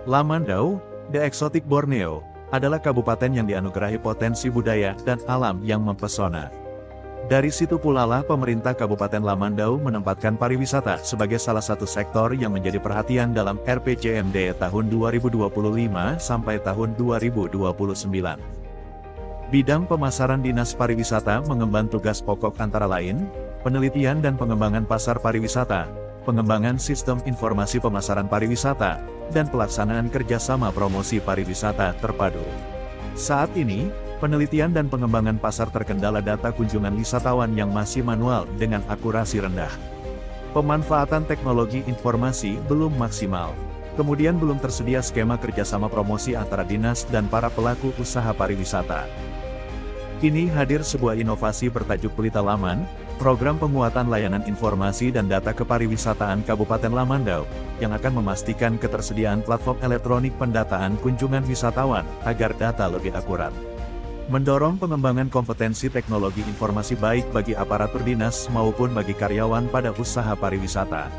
Lamandau, The Exotic Borneo, adalah kabupaten yang dianugerahi potensi budaya dan alam yang mempesona. Dari situ pula lah pemerintah Kabupaten Lamandau menempatkan pariwisata sebagai salah satu sektor yang menjadi perhatian dalam RPJMD tahun 2025 sampai tahun 2029. Bidang pemasaran Dinas Pariwisata mengemban tugas pokok antara lain, penelitian dan pengembangan pasar pariwisata, pengembangan sistem informasi pemasaran pariwisata, dan pelaksanaan kerjasama promosi pariwisata terpadu. Saat ini, penelitian dan pengembangan pasar terkendala data kunjungan wisatawan yang masih manual dengan akurasi rendah. Pemanfaatan teknologi informasi belum maksimal. Kemudian belum tersedia skema kerjasama promosi antara dinas dan para pelaku usaha pariwisata. Kini hadir sebuah inovasi bertajuk Pelita Laman, program penguatan layanan informasi dan data kepariwisataan Kabupaten Lamandau, yang akan memastikan ketersediaan platform elektronik pendataan kunjungan wisatawan agar data lebih akurat. Mendorong pengembangan kompetensi teknologi informasi baik bagi aparatur dinas maupun bagi karyawan pada usaha pariwisata.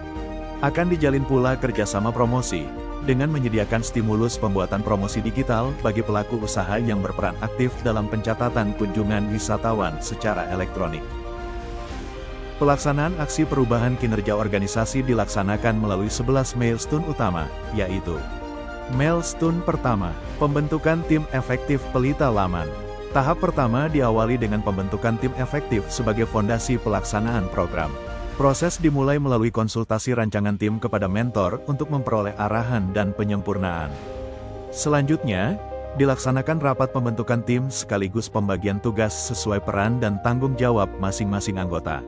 Akan dijalin pula kerjasama promosi, dengan menyediakan stimulus pembuatan promosi digital bagi pelaku usaha yang berperan aktif dalam pencatatan kunjungan wisatawan secara elektronik. Pelaksanaan aksi perubahan kinerja organisasi dilaksanakan melalui 11 milestone utama, yaitu: Milestone pertama, pembentukan tim efektif Pelita Laman. Tahap pertama diawali dengan pembentukan tim efektif sebagai fondasi pelaksanaan program. Proses dimulai melalui konsultasi rancangan tim kepada mentor untuk memperoleh arahan dan penyempurnaan. Selanjutnya, dilaksanakan rapat pembentukan tim sekaligus pembagian tugas sesuai peran dan tanggung jawab masing-masing anggota.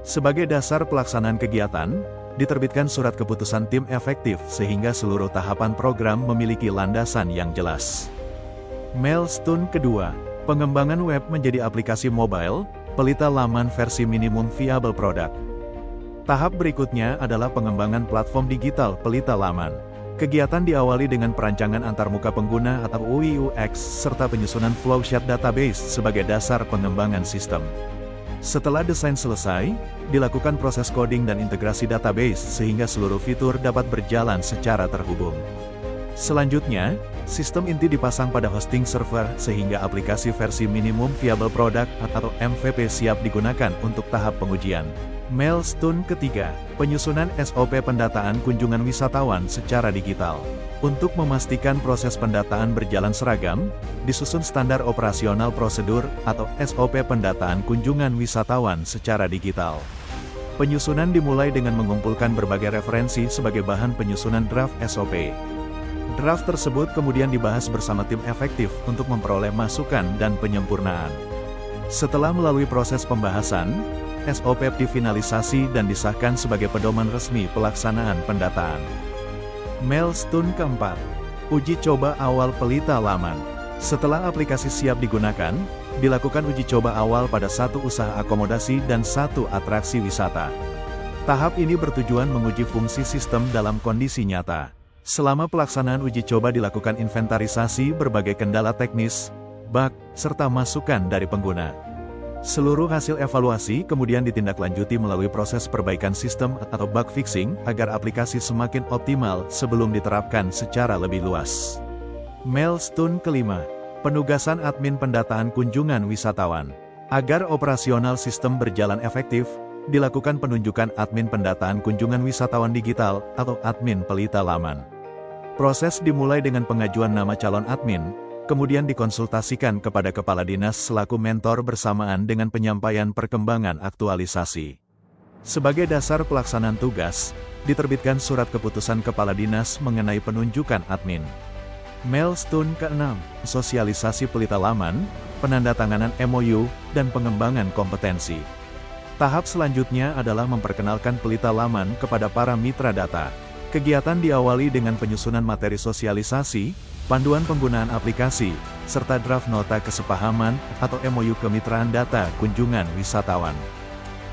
Sebagai dasar pelaksanaan kegiatan, diterbitkan surat keputusan tim efektif sehingga seluruh tahapan program memiliki landasan yang jelas. Milestone kedua, pengembangan web menjadi aplikasi mobile, Pelita Laman versi minimum viable product. Tahap berikutnya adalah pengembangan platform digital Pelita Laman. Kegiatan diawali dengan perancangan antarmuka pengguna atau UI/UX serta penyusunan flowchart database sebagai dasar pengembangan sistem. Setelah desain selesai, dilakukan proses coding dan integrasi database sehingga seluruh fitur dapat berjalan secara terhubung. Selanjutnya, sistem inti dipasang pada hosting server sehingga aplikasi versi minimum viable product atau MVP siap digunakan untuk tahap pengujian. Milestone ketiga, penyusunan SOP pendataan kunjungan wisatawan secara digital. Untuk memastikan proses pendataan berjalan seragam, disusun standar operasional prosedur atau SOP pendataan kunjungan wisatawan secara digital. Penyusunan dimulai dengan mengumpulkan berbagai referensi sebagai bahan penyusunan draft SOP. Draft tersebut kemudian dibahas bersama tim efektif untuk memperoleh masukan dan penyempurnaan. Setelah melalui proses pembahasan, SOP difinalisasi dan disahkan sebagai pedoman resmi pelaksanaan pendataan. Milestone keempat, uji coba awal Pelita Laman. Setelah aplikasi siap digunakan, dilakukan uji coba awal pada satu usaha akomodasi dan satu atraksi wisata. Tahap ini bertujuan menguji fungsi sistem dalam kondisi nyata. Selama pelaksanaan uji coba dilakukan inventarisasi berbagai kendala teknis, bug, serta masukan dari pengguna. Seluruh hasil evaluasi kemudian ditindaklanjuti melalui proses perbaikan sistem atau bug fixing agar aplikasi semakin optimal sebelum diterapkan secara lebih luas. Milestone kelima, penugasan admin pendataan kunjungan wisatawan. Agar operasional sistem berjalan efektif, dilakukan penunjukan admin pendataan kunjungan wisatawan digital atau admin Pelita Laman. Proses dimulai dengan pengajuan nama calon admin, kemudian dikonsultasikan kepada kepala dinas selaku mentor bersamaan dengan penyampaian perkembangan aktualisasi. Sebagai dasar pelaksanaan tugas, diterbitkan surat keputusan kepala dinas mengenai penunjukan admin. Milestone ke-6, sosialisasi Pelita Laman, penandatanganan MOU, dan pengembangan kompetensi. Tahap selanjutnya adalah memperkenalkan Pelita Laman kepada para mitra data. Kegiatan diawali dengan penyusunan materi sosialisasi, panduan penggunaan aplikasi, serta draft nota kesepahaman atau MOU kemitraan data kunjungan wisatawan.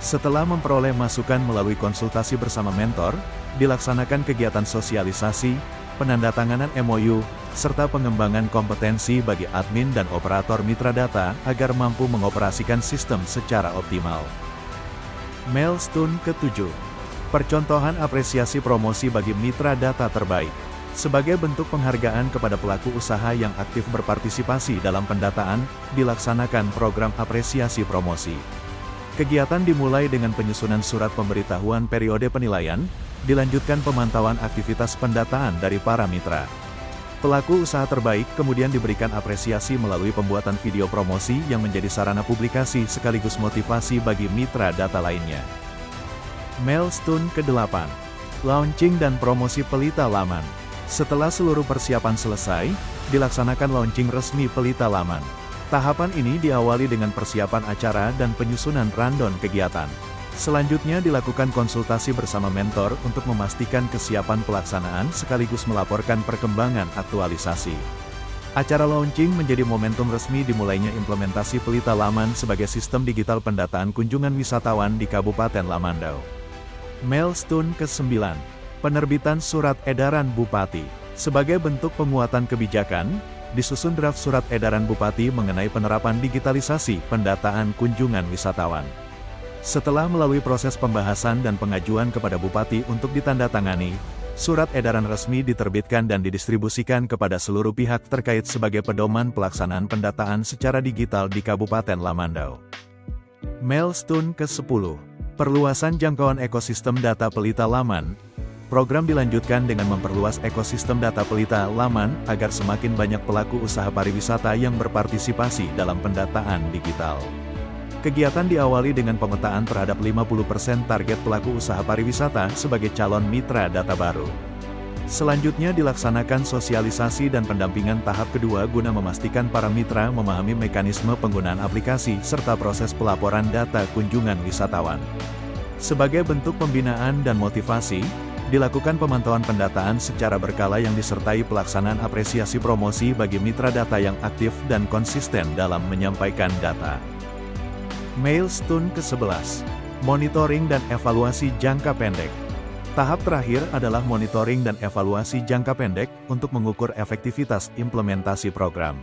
Setelah memperoleh masukan melalui konsultasi bersama mentor, dilaksanakan kegiatan sosialisasi, penandatanganan MOU, serta pengembangan kompetensi bagi admin dan operator mitra data agar mampu mengoperasikan sistem secara optimal. Milestone ke-7, percontohan apresiasi promosi bagi mitra data terbaik. Sebagai bentuk penghargaan kepada pelaku usaha yang aktif berpartisipasi dalam pendataan, dilaksanakan program apresiasi promosi. Kegiatan dimulai dengan penyusunan surat pemberitahuan periode penilaian, dilanjutkan pemantauan aktivitas pendataan dari para mitra. Pelaku usaha terbaik kemudian diberikan apresiasi melalui pembuatan video promosi yang menjadi sarana publikasi sekaligus motivasi bagi mitra data lainnya. Milestone ke-8. Launching dan promosi Pelita Laman. Setelah seluruh persiapan selesai, dilaksanakan launching resmi Pelita Laman. Tahapan ini diawali dengan persiapan acara dan penyusunan rundown kegiatan. Selanjutnya dilakukan konsultasi bersama mentor untuk memastikan kesiapan pelaksanaan sekaligus melaporkan perkembangan aktualisasi. Acara launching menjadi momentum resmi dimulainya implementasi Pelita Laman sebagai sistem digital pendataan kunjungan wisatawan di Kabupaten Lamandau. Milestone ke-9. Penerbitan Surat Edaran Bupati. Sebagai bentuk penguatan kebijakan, disusun draft Surat Edaran Bupati mengenai penerapan digitalisasi pendataan kunjungan wisatawan. Setelah melalui proses pembahasan dan pengajuan kepada Bupati untuk ditandatangani, surat edaran resmi diterbitkan dan didistribusikan kepada seluruh pihak terkait sebagai pedoman pelaksanaan pendataan secara digital di Kabupaten Lamandau. Milestone ke-10. Perluasan jangkauan ekosistem data Pelita Laman. Program dilanjutkan dengan memperluas ekosistem data Pelita Laman agar semakin banyak pelaku usaha pariwisata yang berpartisipasi dalam pendataan digital. Kegiatan diawali dengan pemetaan terhadap 50% target pelaku usaha pariwisata sebagai calon mitra data baru. Selanjutnya dilaksanakan sosialisasi dan pendampingan tahap kedua guna memastikan para mitra memahami mekanisme penggunaan aplikasi serta proses pelaporan data kunjungan wisatawan. Sebagai bentuk pembinaan dan motivasi, dilakukan pemantauan pendataan secara berkala yang disertai pelaksanaan apresiasi promosi bagi mitra data yang aktif dan konsisten dalam menyampaikan data. Milestone ke-11. Monitoring dan evaluasi jangka pendek. Tahap terakhir adalah monitoring dan evaluasi jangka pendek untuk mengukur efektivitas implementasi program.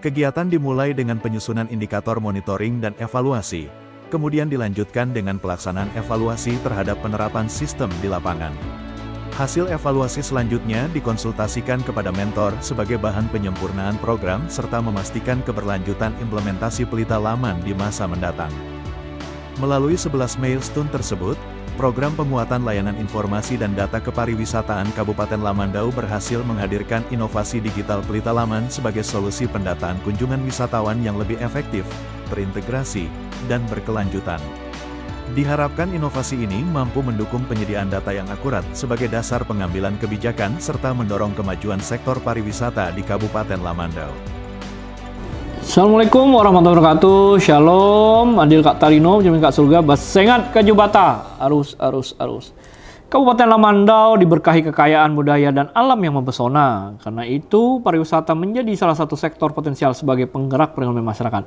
Kegiatan dimulai dengan penyusunan indikator monitoring dan evaluasi, kemudian dilanjutkan dengan pelaksanaan evaluasi terhadap penerapan sistem di lapangan. Hasil evaluasi selanjutnya dikonsultasikan kepada mentor sebagai bahan penyempurnaan program serta memastikan keberlanjutan implementasi Pelita Laman di masa mendatang. Melalui 11 milestone tersebut, program penguatan layanan informasi dan data kepariwisataan Kabupaten Lamandau berhasil menghadirkan inovasi digital Pelita Laman sebagai solusi pendataan kunjungan wisatawan yang lebih efektif, terintegrasi, dan berkelanjutan. Diharapkan inovasi ini mampu mendukung penyediaan data yang akurat sebagai dasar pengambilan kebijakan serta mendorong kemajuan sektor pariwisata di Kabupaten Lamandau. Assalamualaikum warahmatullahi wabarakatuh. Shalom, adil Kak Tarino, jamin Kak Surga, basengat ke Jubata, arus. Kabupaten Lamandau diberkahi kekayaan budaya dan alam yang mempesona. Karena itu, pariwisata menjadi salah satu sektor potensial sebagai penggerak perekonomian masyarakat.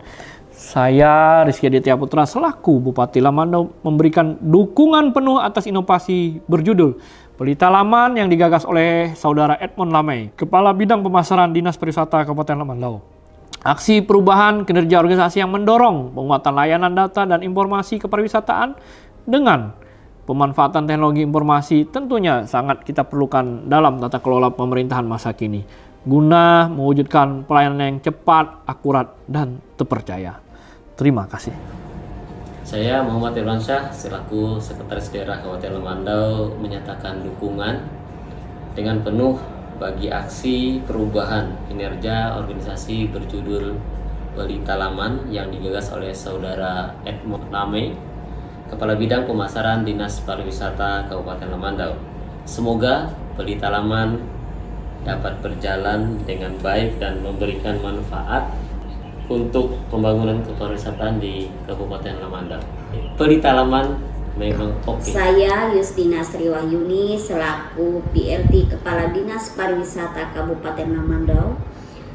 Saya, Rizky Aditya Putra, selaku Bupati Lamandau, memberikan dukungan penuh atas inovasi berjudul Pelita Laman yang digagas oleh Saudara Edmond Lamey, Kepala Bidang Pemasaran Dinas Pariwisata Kabupaten Lamandau. Aksi perubahan kinerja organisasi yang mendorong penguatan layanan data dan informasi kepariwisataan dengan pemanfaatan teknologi informasi tentunya sangat kita perlukan dalam tata kelola pemerintahan masa kini guna mewujudkan pelayanan yang cepat, akurat, dan terpercaya. Terima kasih. Saya Muhammad Irwansyah selaku Sekretaris Daerah Kabupaten Lamandau menyatakan dukungan dengan penuh bagi aksi perubahan kinerja organisasi berjudul Pelita Laman yang digagas oleh Saudara Edmond Lamey, Kepala Bidang Pemasaran Dinas Pariwisata Kabupaten Lamandau. Semoga Pelita Laman dapat berjalan dengan baik dan memberikan manfaat untuk pembangunan kepariwisataan di Kabupaten Lamandau. Pelita Laman memang oke. Saya Yustina Sriwahyuni selaku PLT Kepala Dinas Pariwisata Kabupaten Lamandau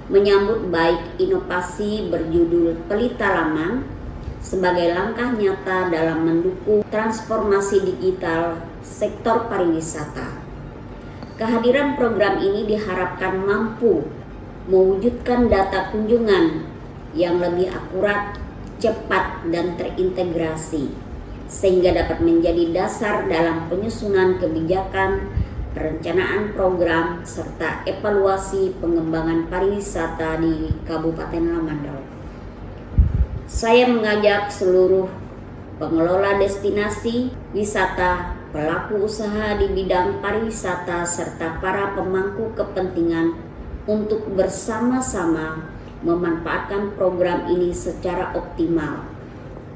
menyambut baik inovasi berjudul Pelita Laman sebagai langkah nyata dalam mendukung transformasi digital sektor pariwisata. Kehadiran program ini diharapkan mampu mewujudkan data kunjungan yang lebih akurat, cepat, dan terintegrasi, sehingga dapat menjadi dasar dalam penyusunan kebijakan, perencanaan program, serta evaluasi pengembangan pariwisata di Kabupaten Lamandau. Saya mengajak seluruh pengelola destinasi wisata, pelaku usaha di bidang pariwisata, serta para pemangku kepentingan untuk bersama-sama memanfaatkan program ini secara optimal.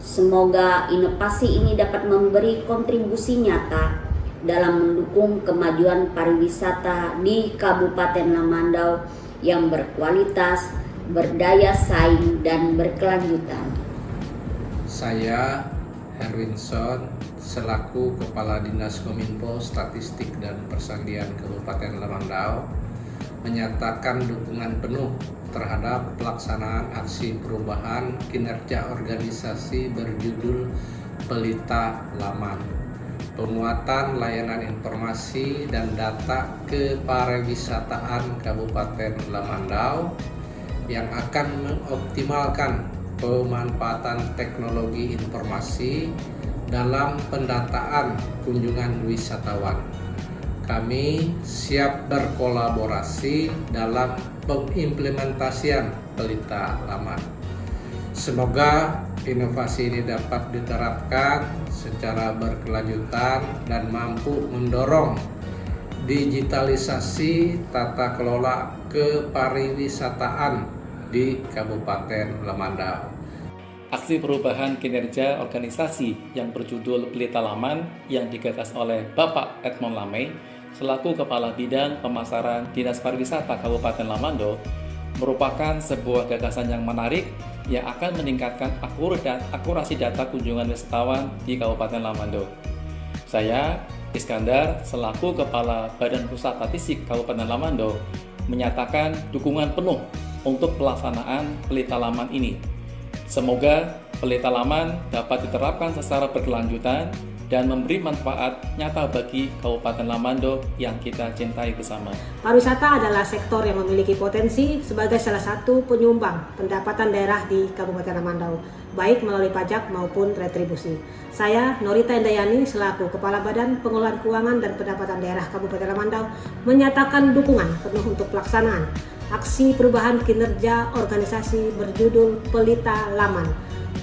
Semoga inovasi ini dapat memberi kontribusi nyata dalam mendukung kemajuan pariwisata di Kabupaten Lamandau yang berkualitas, berdaya saing, dan berkelanjutan. Saya Herwinson selaku Kepala Dinas Kominfo Statistik dan Persandian Kabupaten Lamandau menyatakan dukungan penuh terhadap pelaksanaan aksi perubahan kinerja organisasi berjudul Pelita Laman, penguatan layanan informasi dan data kepariwisataan Kabupaten Lamandau yang akan mengoptimalkan pemanfaatan teknologi informasi dalam pendataan kunjungan wisatawan. Kami siap berkolaborasi dalam pengimplementasian Pelita Laman. Semoga inovasi ini dapat diterapkan secara berkelanjutan dan mampu mendorong digitalisasi tata kelola kepariwisataan di Kabupaten Lamandau. Aksi perubahan kinerja organisasi yang berjudul Pelita Laman yang digagas oleh Bapak Edmond Lamey selaku Kepala Bidang Pemasaran Dinas Pariwisata Kabupaten Lamandau merupakan sebuah gagasan yang menarik yang akan meningkatkan akurasi data kunjungan wisatawan di Kabupaten Lamandau. Saya, Iskandar, selaku Kepala Badan Pusat Statistik Kabupaten Lamandau, menyatakan dukungan penuh untuk pelaksanaan Pelita Laman ini. Semoga Pelita Laman dapat diterapkan secara berkelanjutan dan memberi manfaat nyata bagi Kabupaten Lamandau yang kita cintai bersama. Pariwisata adalah sektor yang memiliki potensi sebagai salah satu penyumbang pendapatan daerah di Kabupaten Lamandau, baik melalui pajak maupun retribusi. Saya, Norita Indayani, selaku Kepala Badan Pengelolaan Keuangan dan Pendapatan Daerah Kabupaten Lamandau, menyatakan dukungan penuh untuk pelaksanaan aksi perubahan kinerja organisasi berjudul Pelita Laman,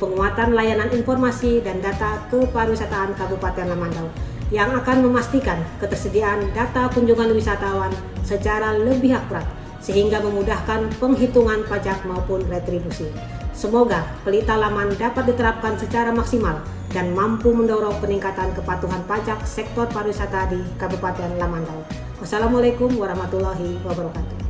penguatan layanan informasi dan data kepariwisataan Kabupaten Lamandau yang akan memastikan ketersediaan data kunjungan wisatawan secara lebih akurat sehingga memudahkan penghitungan pajak maupun retribusi. Semoga Pelita Laman dapat diterapkan secara maksimal dan mampu mendorong peningkatan kepatuhan pajak sektor pariwisata di Kabupaten Lamandau. Wassalamualaikum warahmatullahi wabarakatuh.